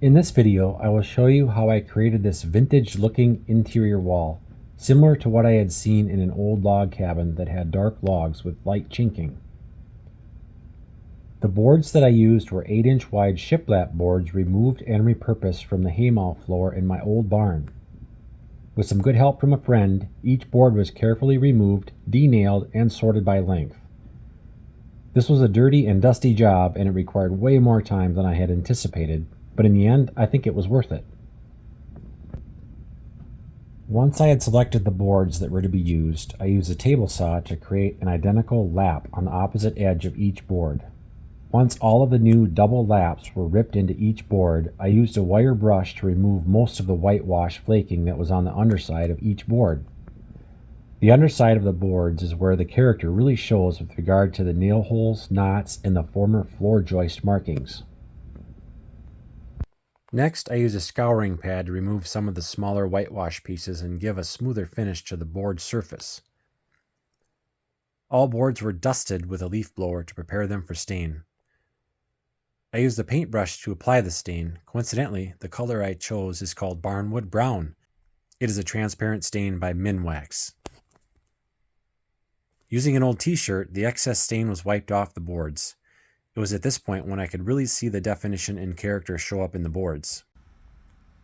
In this video, I will show you how I created this vintage looking interior wall, similar to what I had seen in an old log cabin that had dark logs with light chinking. The boards that I used were 8-inch wide shiplap boards removed and repurposed from the haymow floor in my old barn. With some good help from a friend, each board was carefully removed, denailed, and sorted by length. This was a dirty and dusty job, and it required way more time than I had anticipated, but in the end, I think it was worth it. Once I had selected the boards that were to be used, I used a table saw to create an identical lap on the opposite edge of each board. Once all of the new double laps were ripped into each board, I used a wire brush to remove most of the whitewash flaking that was on the underside of each board. The underside of the boards is where the character really shows with regard to the nail holes, knots, and the former floor joist markings. Next, I used a scouring pad to remove some of the smaller whitewash pieces and give a smoother finish to the board surface. All boards were dusted with a leaf blower to prepare them for stain. I used a paintbrush to apply the stain. Coincidentally, the color I chose is called Barnwood Brown. It is a transparent stain by Minwax. Using an old t-shirt, the excess stain was wiped off the boards. It was at this point when I could really see the definition and character show up in the boards.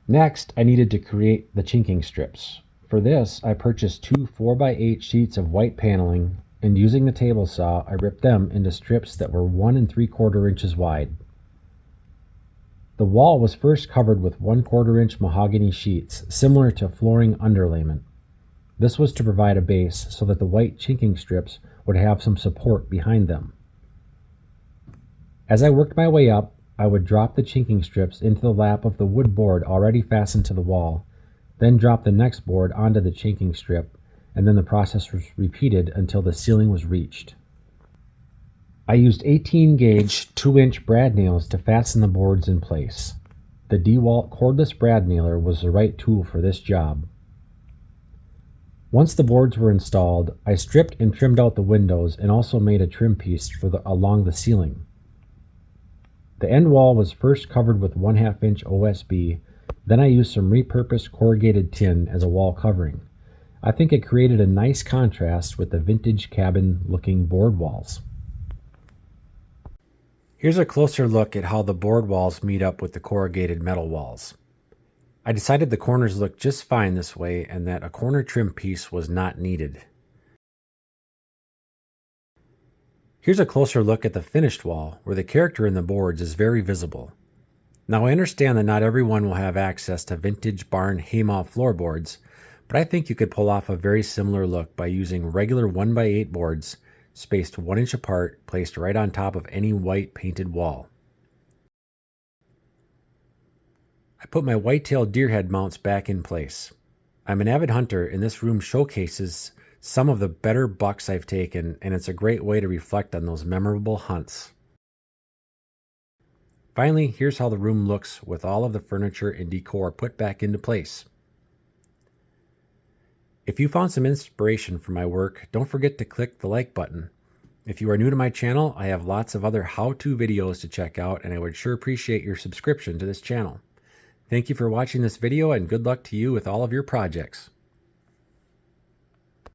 Next, I needed to create the chinking strips. For this, I purchased two 4x8 sheets of white paneling, and using the table saw, I ripped them into strips that were 1 3/4 inches wide. The wall was first covered with 1/4 inch mahogany sheets, similar to flooring underlayment. This was to provide a base so that the white chinking strips would have some support behind them. As I worked my way up, I would drop the chinking strips into the lap of the wood board already fastened to the wall, then drop the next board onto the chinking strip, and then the process was repeated until the ceiling was reached. I used 18 gauge 2-inch brad nails to fasten the boards in place. The DeWalt cordless brad nailer was the right tool for this job. Once the boards were installed, I stripped and trimmed out the windows and also made a trim piece along the ceiling. The end wall was first covered with 1/2 inch OSB, then I used some repurposed corrugated tin as a wall covering. I think it created a nice contrast with the vintage cabin looking board walls. Here's a closer look at how the board walls meet up with the corrugated metal walls. I decided the corners looked just fine this way and that a corner trim piece was not needed. Here's a closer look at the finished wall, where the character in the boards is very visible. Now I understand that not everyone will have access to vintage barn haymow floorboards, but I think you could pull off a very similar look by using regular 1x8 boards spaced 1 inch apart, placed right on top of any white painted wall. I put my white-tailed deer head mounts back in place. I'm an avid hunter, and this room showcases some of the better bucks I've taken, and it's a great way to reflect on those memorable hunts. Finally, here's how the room looks with all of the furniture and decor put back into place. If you found some inspiration from my work, don't forget to click the like button. If you are new to my channel, I have lots of other how-to videos to check out, and I would sure appreciate your subscription to this channel. Thank you for watching this video, and good luck to you with all of your projects.